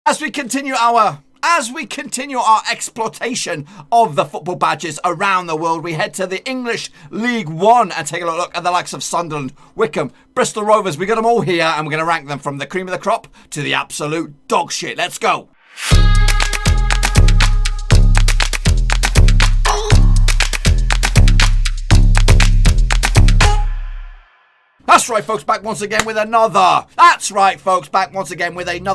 As we continue our exploitation of the football badges around the world, we head to the English League One and take a look at the likes of Sunderland, Wycombe, Bristol Rovers. We got them all here and we're going to rank them from the cream of the crop to the absolute dog shit. Let's go. That's right, folks, back once again with another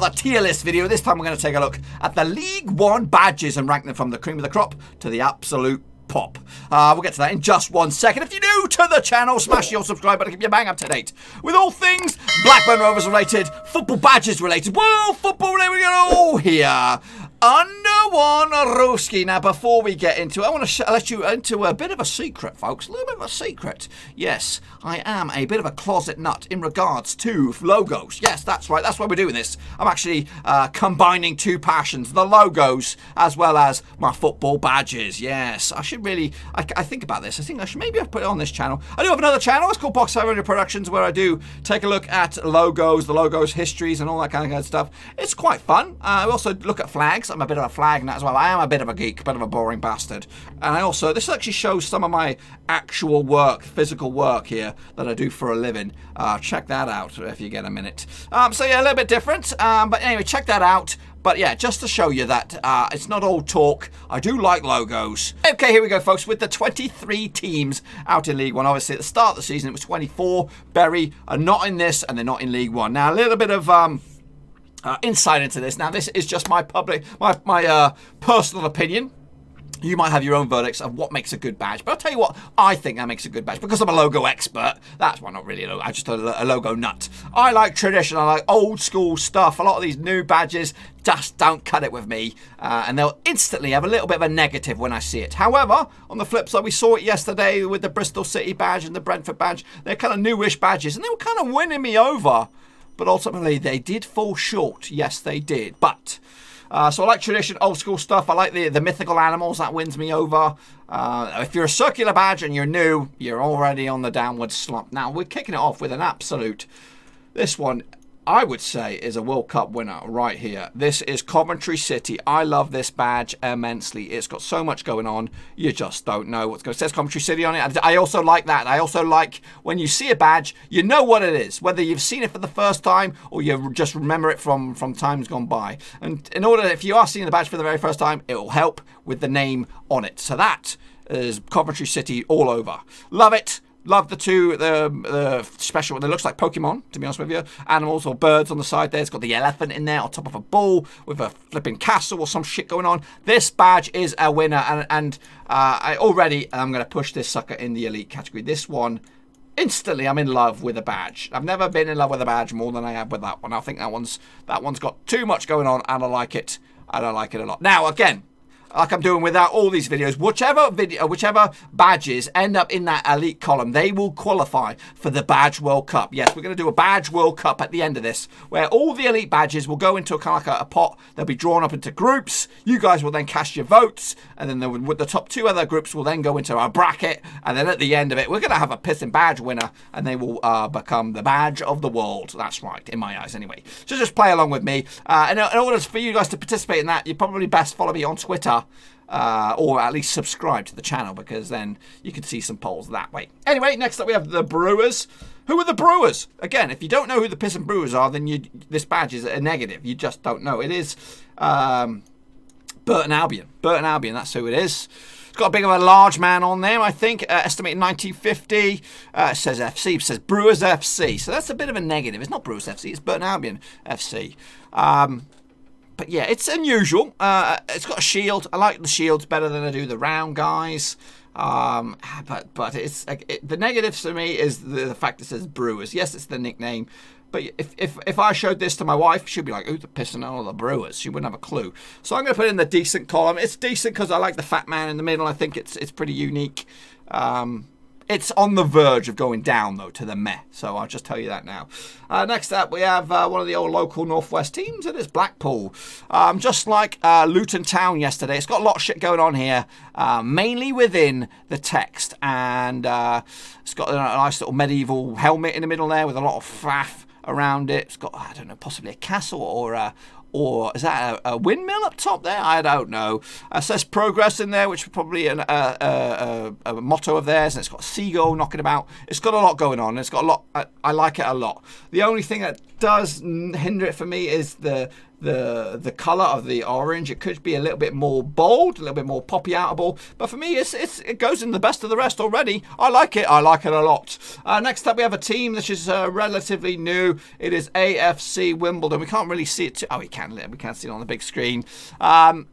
tier list video. This time we're going to take a look at the League One badges and rank them from the cream of the crop to the absolute pop. We'll get to that in just 1 second. If you're new to the channel, smash your subscribe button to keep you bang up to date with all things Blackburn Rovers related, football badges related, world football related. We got it all here under one rooski. Now, before we get into it, I want to let you into a bit of a secret, folks. A little bit of a secret. Yes, I am a bit of a closet nut in regards to logos. Yes, that's right. That's why we're doing this. I'm actually combining two passions, the logos as well as my football badges. Yes, I should really, I think about this. I think I should maybe put it on this channel. I do have another channel. It's called Box 500 Productions, where I do take a look at logos, the logos, histories, and all that kind of good stuff. It's quite fun. I also look at flags. I'm a bit of a flag nut as well. I am a bit of a geek, a bit of a boring bastard. And I also, this actually shows some of my actual work, physical work here that I do for a living. Check that out if you get a minute. So yeah, a little bit different. But anyway, check that out. But yeah, just to show you that it's not all talk. I do like logos. Okay, here we go, folks, with the 23 teams out in League One. Obviously, at the start of the season, it was 24. Bury are not in this, and they're not in League One. Now, a little bit of insight into this. Now, this is just my personal opinion. You might have your own verdicts of what makes a good badge. But I'll tell you what I think that makes a good badge. Because I'm a logo expert. That's why, not really a logo. I'm just a logo nut. I like tradition. I like old school stuff. A lot of these new badges just don't cut it with me. And they'll instantly have a little bit of a negative when I see it. However, on the flip side, we saw it yesterday with the Bristol City badge and the Brentford badge. They're kind of newish badges. And they were kind of winning me over. But ultimately, they did fall short. Yes, they did. But so I like tradition, old school stuff. I like the mythical animals. That wins me over. If you're a circular badge and you're new, you're already on the downward slump. Now, we're kicking it off with an absolute... This one, I would say, is a World Cup winner right here. This is Coventry City. I love this badge immensely. It's got so much going on. You just don't know what's going on. It says Coventry City on it. I also like that. I also like when you see a badge, you know what it is. Whether you've seen it for the first time or you just remember it from times gone by. And in order, if you are seeing the badge for the very first time, it will help with the name on it. So that is Coventry City all over. Love it. Love the special, it looks like Pokemon, to be honest with you. Animals or birds on the side there. It's got the elephant in there on top of a bull with a flipping castle or some shit going on. This badge is a winner, and I'm going to push this sucker in the elite category. This one, instantly I'm in love with a badge. I've never been in love with a badge more than I have with that one. I think that one's got too much going on, and I like it. And I like it a lot. Now, again, like I'm doing without all these videos, whichever badges end up in that elite column, they will qualify for the Badge World Cup. Yes, we're going to do a Badge World Cup at the end of this, where all the elite badges will go into a kind of like a pot. They'll be drawn up into groups. You guys will then cast your votes, and then the top two other groups will then go into our bracket, and then at the end of it, we're going to have a pissing badge winner, and they will become the badge of the world. That's right, in my eyes anyway. So just play along with me. And in order for you guys to participate in that, you probably best follow me on Twitter. Or at least subscribe to the channel, because then you can see some polls that way. Anyway, next up we have the Brewers. Who are the Brewers? Again, if you don't know who the Piss and Brewers are, then this badge is a negative. You just don't know. It is Burton Albion. Burton Albion, that's who it is. It's got a big of a large man on there, I think. Estimated 1950. It says FC. It says Brewers FC. So that's a bit of a negative. It's not Brewers FC. It's Burton Albion FC. But yeah, it's unusual. It's got a shield. I like the shields better than I do the round guys. But it's the negatives for me is the fact it says Brewers. Yes, it's the nickname. But if I showed this to my wife, she'd be like, "Who the pissing are the Brewers?" She wouldn't have a clue. So I'm going to put it in the decent column. It's decent because I like the fat man in the middle. I think it's pretty unique. It's on the verge of going down, though, to the meh. So I'll just tell you that now. Next up, we have one of the old local Northwest teams, and it's Blackpool. Just like Luton Town yesterday, it's got a lot of shit going on here, mainly within the text. And it's got a nice little medieval helmet in the middle there with a lot of faff around it. It's got, I don't know, possibly a castle or Or is that a windmill up top there? I don't know. It says progress in there, which is probably a motto of theirs. And it's got a seagull knocking about. It's got a lot going on. It's got a lot. I like it a lot. The only thing that does hinder it for me is the colour of the orange. It could be a little bit more bold, a little bit more poppy-outable. But for me, it goes in the best of the rest already. I like it. I like it a lot. Next up, we have a team which is relatively new. It is AFC Wimbledon. We can't really see it. Oh, we can see it on the big screen. I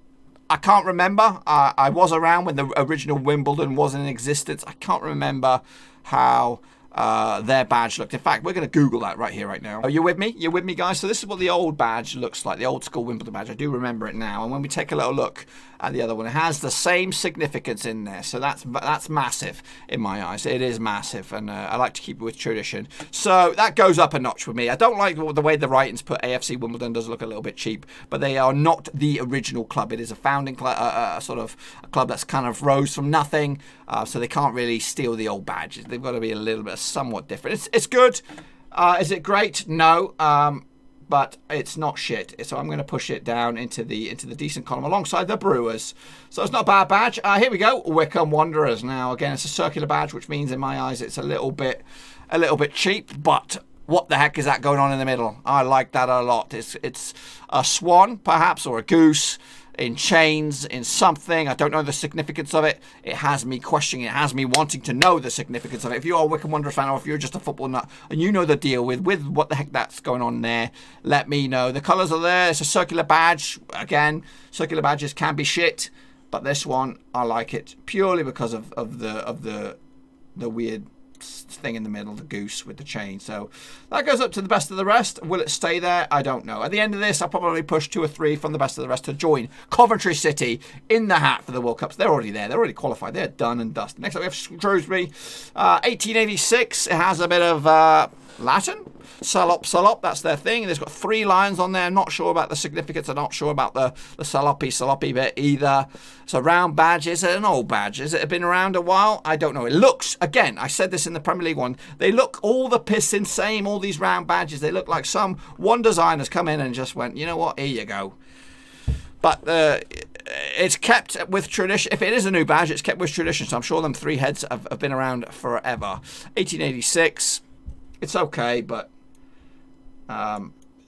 can't remember. I was around when the original Wimbledon was in existence. I can't remember how their badge looked. In fact, we're going to Google that right here, right now. Are you with me? You're with me, guys? So this is what the old badge looks like, the old school Wimbledon badge. I do remember it now. And when we take a little look at the other one, it has the same significance in there. So that's massive in my eyes. It is massive, and I like to keep it with tradition. So that goes up a notch with me. I don't like the way the writings put AFC Wimbledon. Does look a little bit cheap, but they are not the original club. It is a founding club, sort of a club that's kind of rose from nothing. So they can't really steal the old badges. They've got to be a little bit somewhat different. It's good. Is it great? No. But it's not shit. So I'm going to push it down into the decent column alongside the Brewers. So it's not a bad badge. Here we go. Wycombe Wanderers. Now again, it's a circular badge, which means in my eyes it's a little bit cheap. But what the heck is that going on in the middle? I like that a lot. It's a swan, perhaps, or a goose in chains, in something. I don't know the significance of it. It has me questioning. It has me wanting to know the significance of it. If you're a Wycombe Wanderers fan, or if you're just a football nut and you know the deal with what the heck that's going on there, let me know. The colours are there. It's a circular badge. Again, circular badges can be shit, but this one, I like it purely because of the weird thing in the middle, the goose with the chain. So that goes up to the best of the rest. Will it stay there? I don't know. At the end of this, I'll probably push 2 or 3 from the best of the rest to join Coventry City in the hat for the World Cups. They're already there. They're already qualified. They're done and dusted. Next up, we have Shrewsbury. 1886. It has a bit of Latin. Salop, that's their thing. There's got 3 lions on there. I'm not sure about the significance. I'm not sure about the saloppy bit either. It's a round badge. Is it an old badge? Has it been around a while? I don't know. It looks, again, I said this in the Premier League one, they look all the pissing same, all these round badges. They look like one designer's come in and just went, you know what, here you go. But it's kept with tradition. If it is a new badge, it's kept with tradition. So I'm sure them 3 heads have been around forever. 1886. It's okay, but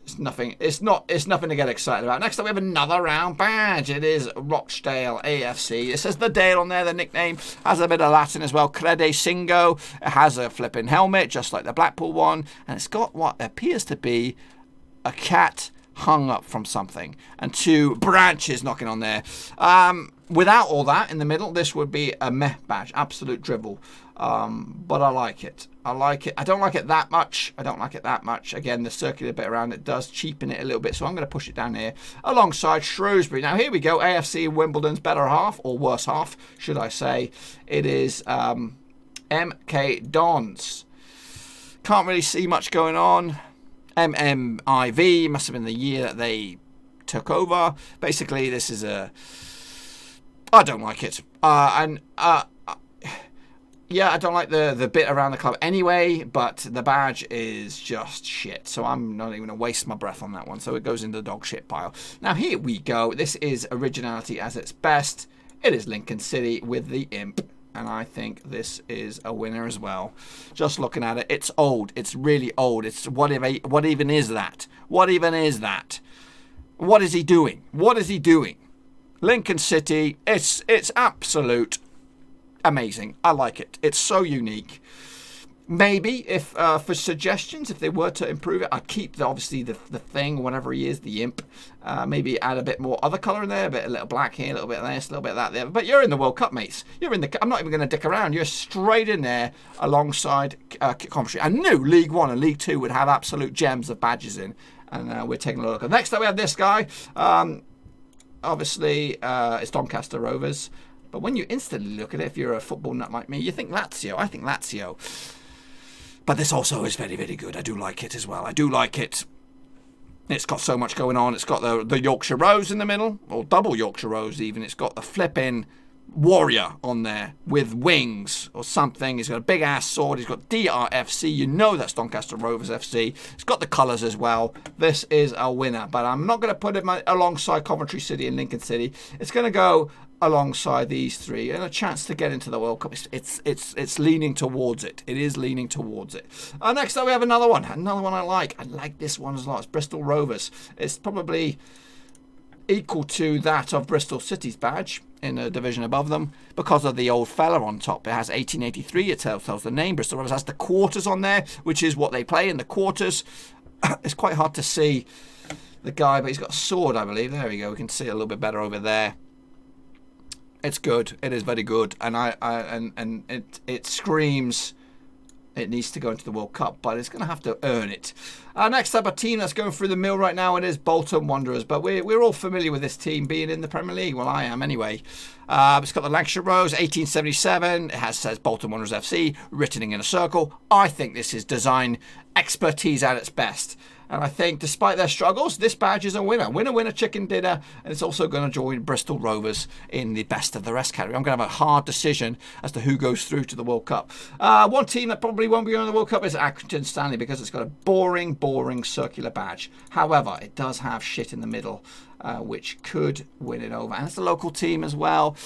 it's nothing. It's nothing to get excited about. Next up, we have another round badge. It is Rochdale AFC. It says the Dale on there. The nickname has a bit of Latin as well. Crede Singo. It has a flipping helmet, just like the Blackpool one, and it's got what appears to be a cat hung up from something and 2 branches knocking on there. Without all that in the middle, this would be a meh badge. Absolute dribble. But I like it. I don't like it that much. Again, the circular bit around it does cheapen it a little bit, so I'm going to push it down here alongside Shrewsbury. Now, here we go. AFC Wimbledon's better half, or worse half, should I say. It is MK Dons. Can't really see much going on. MMIV must have been the year that they took over. Basically, this is I don't like it. Yeah, I don't like the bit around the club anyway, but the badge is just shit. So I'm not even going to waste my breath on that one. So it goes into the dog shit pile. Now, here we go. This is originality at its best. It is Lincoln City with the imp. And I think this is a winner as well. Just looking at it, it's old. It's really old. It's what even is that? What even is that? What is he doing? What is he doing? Lincoln City. It's absolute amazing. I like it. It's so unique. Maybe if for suggestions, if they were to improve it, I'd keep obviously the thing, whatever he is, the imp. Maybe add a bit more other colour in there, a little black here, a little bit of this, a little bit of that there. But you're in the World Cup, mates. You're in the. I'm not even going to dick around. You're straight in there alongside Coventry. I knew League One and League Two would have absolute gems of badges in, and we're taking a look. Next up, we have this guy. Obviously, it's Doncaster Rovers. But when you instantly look at it, if you're a football nut like me, you think Lazio. I think Lazio. But this also is very, very good. I do like it as well. I do like it. It's got so much going on. It's got the Yorkshire Rose in the middle, or double Yorkshire Rose even. It's got the flipping warrior on there with wings or something. He's got a big ass sword. He's got DRFC. You know that's Doncaster Rovers FC. It's got the colours as well. This is a winner, but I'm not going to put him alongside Coventry City and Lincoln City. It's going to go alongside these three, and a chance to get into the World Cup. It's leaning towards it. It is leaning towards it. Next up, we have another one I like. I like this one as well. It's Bristol Rovers. It's probably equal to that of Bristol City's badge in a division above them because of the old fella on top. It has 1883. It tells the name. Bristol Rovers has the quarters on there, which is what they play in the quarters. It's quite hard to see the guy, but he's got a sword, I believe. There we go. We can see it a little bit better over there. It's good. It is very good, and it screams it needs to go into the World Cup, but it's going to have to earn it. Next up, a team that's going through the mill right now, it is Bolton Wanderers, but we're all familiar with this team being in the Premier League. Well, I am anyway. It's got the Lancashire Rose, 1877. It says Bolton Wanderers FC, written in a circle. I think this is design expertise at its best. And I think, despite their struggles, this badge is a winner. Winner, chicken dinner. And it's also going to join Bristol Rovers in the best of the rest category. I'm going to have a hard decision as to who goes through to the World Cup. One team that probably won't be going to the World Cup is Accrington Stanley, because it's got a boring circular badge. However, it does have shit in the middle, which could win it over. And it's a local team as well.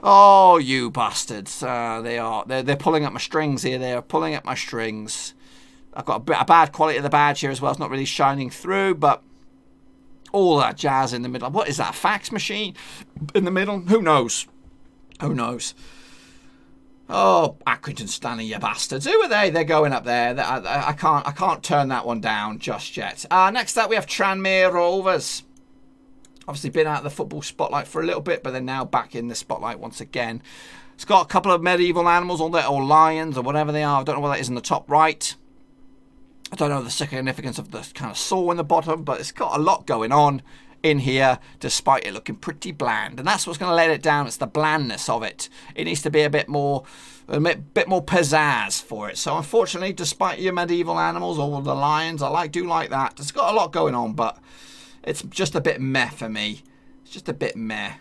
Oh, you bastards. They're pulling up my strings here. They are pulling up my strings. I've got a bad quality of the badge here as well. It's not really shining through, but all that jazz in the middle. What is that, a fax machine in the middle? Who knows? Who knows? Oh, Accrington Stanley, you bastards. Who are they? They're going up there. I can't turn that one down just yet. Next up, we have Tranmere Rovers. Obviously been out of the football spotlight for a little bit, but they're now back in the spotlight once again. It's got a couple of medieval animals on there, or lions, or whatever they are. I don't know what that is in the top right. I don't know the significance of the kind of saw in the bottom, but it's got a lot going on in here, despite it looking pretty bland. And that's what's going to let it down. It's the blandness of it. It needs to be a bit more pizzazz for it. So unfortunately, despite your medieval animals or the lions, I do like that. It's got a lot going on, but it's just a bit meh for me. It's just a bit meh.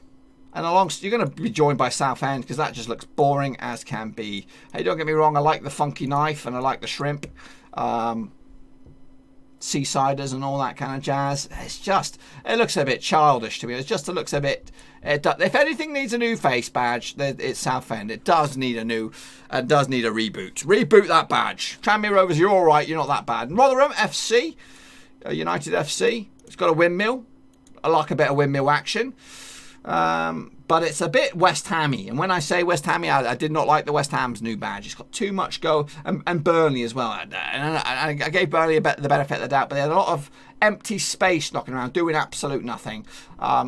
And you're going to be joined by Southend, because that just looks boring as can be. Hey, don't get me wrong, I like the funky knife and I like the shrimp. Seasiders and all that kind of jazz. It looks a bit childish to me. It looks a bit. If anything needs a new face badge, it's Southend. It does need a reboot. Reboot that badge. Tranmere Rovers, you're all right. You're not that bad. And Rotherham FC, United FC. It's got a windmill. I like a bit of windmill action. But it's a bit West Hammy, and when I say West Hammy, I did not like the West Ham's new badge. It's got too much go, and Burnley as well. And I gave Burnley the benefit of the doubt, but they had a lot of empty space knocking around, doing absolute nothing.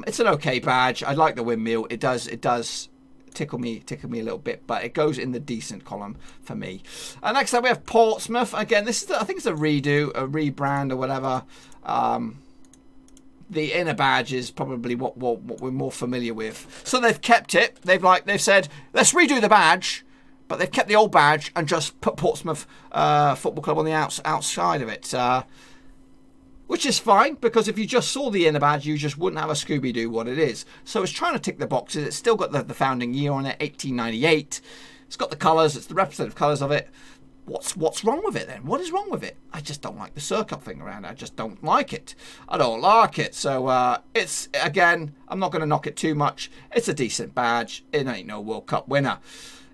It's an okay badge. I like the windmill. It does tickle me a little bit, but it goes in the decent column for me. Next up, we have Portsmouth. Again, this is I think it's a redo, a rebrand, or whatever. The inner badge is probably what we're more familiar with. So they've kept it. They've said, let's redo the badge, but they've kept the old badge and just put Portsmouth Football Club on the outside of it. Which is fine, because if you just saw the inner badge, you just wouldn't have a Scooby-Doo what it is. So it's trying to tick the boxes. It's still got the founding year on it, 1898. It's got the colours. It's the representative colours of it. What's wrong with it then? What is wrong with it? I just don't like the circuit thing around it. I just don't like it. I don't like it. So it's, again, I'm not going to knock it too much. It's a decent badge. It ain't no World Cup winner.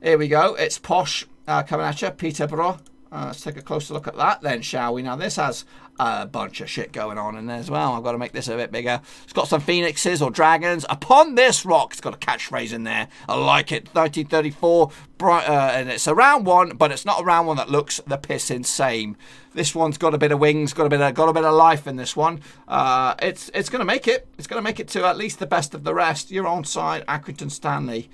Here we go. It's posh coming at you. Peterborough. Let's take a closer look at that then, shall we? Now, this has a bunch of shit going on in there as well. I've got to make this a bit bigger. It's got some phoenixes or dragons. Upon this rock, it's got a catchphrase in there. I like it. 1934, and it's a round one, but it's not a round one that looks the piss insane. This one's got a bit of wings, got a bit of life in this one. It's going to make it. It's going to make it to at least the best of the rest. You're on side, Accrington Stanley.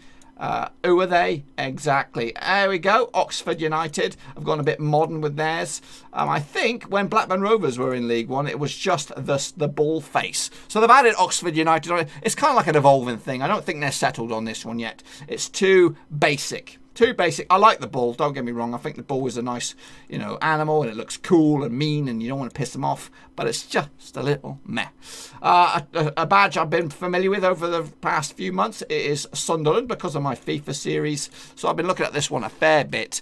Who are they? Exactly. There we go. Oxford United. I've gone a bit modern with theirs. I think when Blackburn Rovers were in League One, it was just the ball face. So they've added Oxford United on it. It's kind of like an evolving thing. I don't think they're settled on this one yet. It's too basic. Too basic. I like the bull, don't get me wrong. I think the bull is a nice, you know, animal, and it looks cool and mean, and you don't want to piss them off, but it's just a little meh. A badge I've been familiar with over the past few months is Sunderland because of my FIFA series, so I've been looking at this one a fair bit.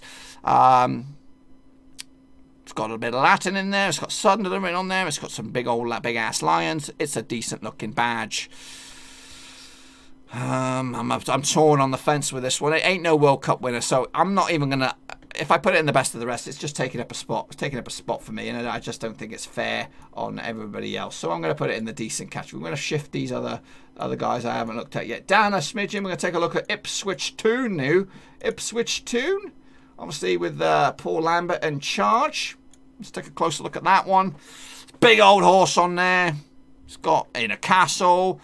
It's got a bit of Latin in there. It's got Sunderland written on there. It's got some big ass lions. It's a decent looking badge. I'm torn on the fence with this one. It ain't no World Cup winner, so I'm not even gonna. If I put it in the best of the rest, it's just taking up a spot. It's taking up a spot for me, and I just don't think it's fair on everybody else. So I'm going to put it in the decent category. We're going to shift these other guys I haven't looked at yet down a smidgen. We're going to take a look at Ipswich Town now. Ipswich Town, obviously with Paul Lambert in charge. Let's take a closer look at that one. Big old horse on there. It's got in a castle.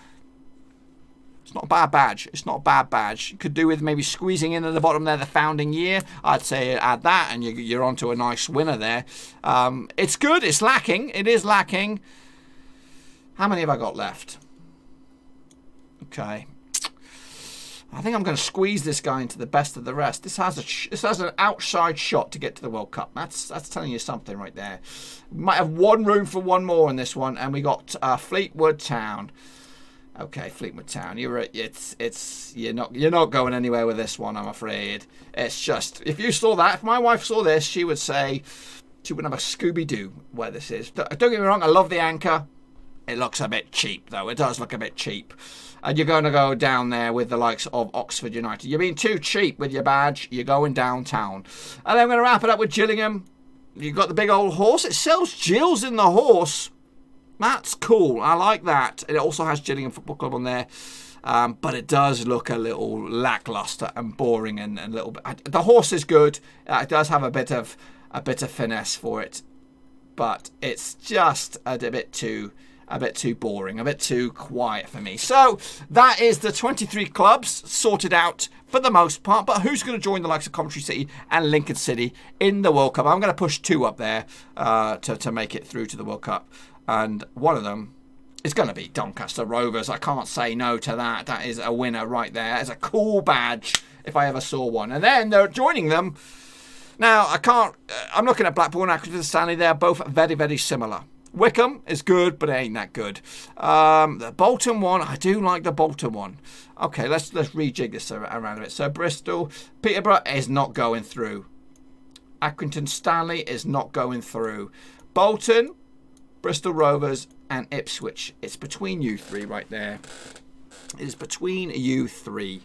It's not a bad badge. It's not a bad badge. You could do with maybe squeezing in at the bottom there the founding year. I'd say add that, and you're onto a nice winner there. It's good. It's lacking. It is lacking. How many have I got left? Okay. I think I'm going to squeeze this guy into the best of the rest. This has an outside shot to get to the World Cup. That's telling you something right there. We might have one room for one more in this one, and we got Fleetwood Town. Okay, Fleetwood Town. You're not going anywhere with this one, I'm afraid. It's just, if you saw that, if my wife saw this, she would say she wouldn't have a Scooby-Doo where this is. Don't get me wrong, I love the anchor. It looks a bit cheap, though. It does look a bit cheap. And you're going to go down there with the likes of Oxford United. You're being too cheap with your badge. You're going downtown. And then I'm going to wrap it up with Gillingham. You've got the big old horse. It sells Gills in the horse. That's cool. I like that. It also has Gillingham Football Club on there. But it does look a little lackluster and boring and a little bit. The horse is good. It does have a bit of finesse for it. But it's just a bit too boring, a bit too quiet for me. So that is the 23 clubs sorted out for the most part. But who's going to join the likes of Coventry City and Lincoln City in the World Cup? I'm going to push 2 up there to make it through to the World Cup. And one of them is going to be Doncaster Rovers. I can't say no to that. That is a winner right there. It's a cool badge if I ever saw one. And then they're joining them. Now, I'm looking at Blackpool and Accrington Stanley. They're both very, very similar. Wickham is good, but it ain't that good. The Bolton one, I do like the Bolton one. Okay, let's rejig this around a bit. So Bristol, Peterborough is not going through. Accrington Stanley is not going through. Bolton, Bristol Rovers, and Ipswich. It's between you 3 right there. It is between you 3.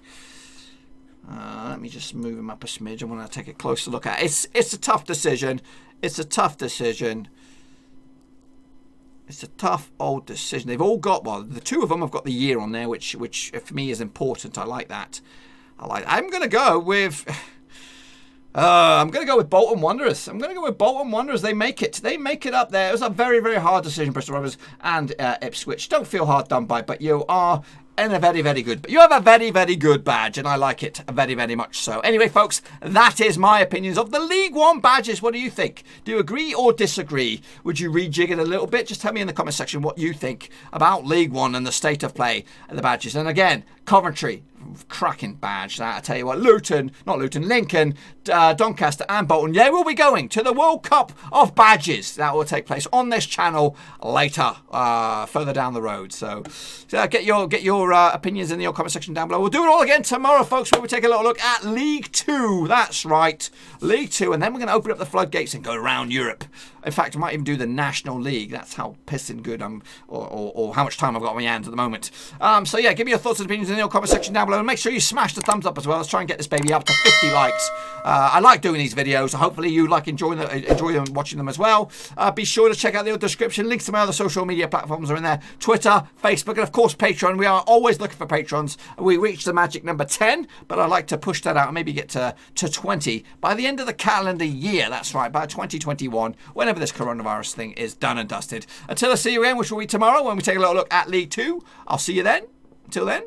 Let me just move him up a smidge. I want to take a closer look at it. It's a tough decision. It's a tough decision. It's a tough old decision. They've all got, well, the 2 of them have got the year on there, which for me is important. I like that. I'm going to go with Bolton Wanderers. I'm going to go with Bolton Wanderers. They make it. They make it up there. It was a very, very hard decision, Bristol Rovers and Ipswich. Don't feel hard done by, but you are in a very, very good. You have a very, very good badge, and I like it very, very much so. Anyway, folks, that is my opinions of the League One badges. What do you think? Do you agree or disagree? Would you rejig it a little bit? Just tell me in the comment section what you think about League One and the state of play and the badges. And again, Coventry, cracking badge. That I tell you what, Lincoln, Doncaster and Bolton. Yeah, we'll be going to the World Cup of badges. That will take place on this channel later, further down the road. So get your opinions in the comment section down below. We'll do it all again tomorrow, folks, where we take a little look at League 2. That's right, League 2, and then we're going to open up the floodgates and go around Europe. In fact, I might even do the National League. That's how pissing good I'm, or how much time I've got on my hands at the moment. So yeah, give me your thoughts and opinions in the comment section down below, and make sure you smash the thumbs up as well. Let's try and get this baby up to 50 likes. I like doing these videos, so hopefully you like enjoy them, watching them as well. Be sure to check out the description. Links to my other social media platforms are in there: Twitter, Facebook, and of course Patreon. We are always looking for patrons. We reached the magic number 10, but I'd like to push that out and maybe get to 20 by the end of the calendar year. That's right, by 2021, whenever this coronavirus thing is done and dusted. Until I see you again, which will be tomorrow when we take a little look at League 2. I'll see you then. Until then,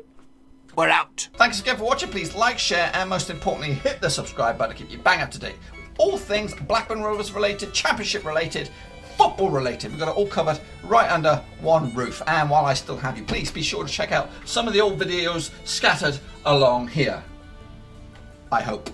we're out. Thanks again for watching. Please like, share, and most importantly, hit the subscribe button to keep you bang up to date with all things Blackburn Rovers related, Championship related, football related. We've got it all covered right under one roof. And while I still have you, please be sure to check out some of the old videos scattered along here. I hope.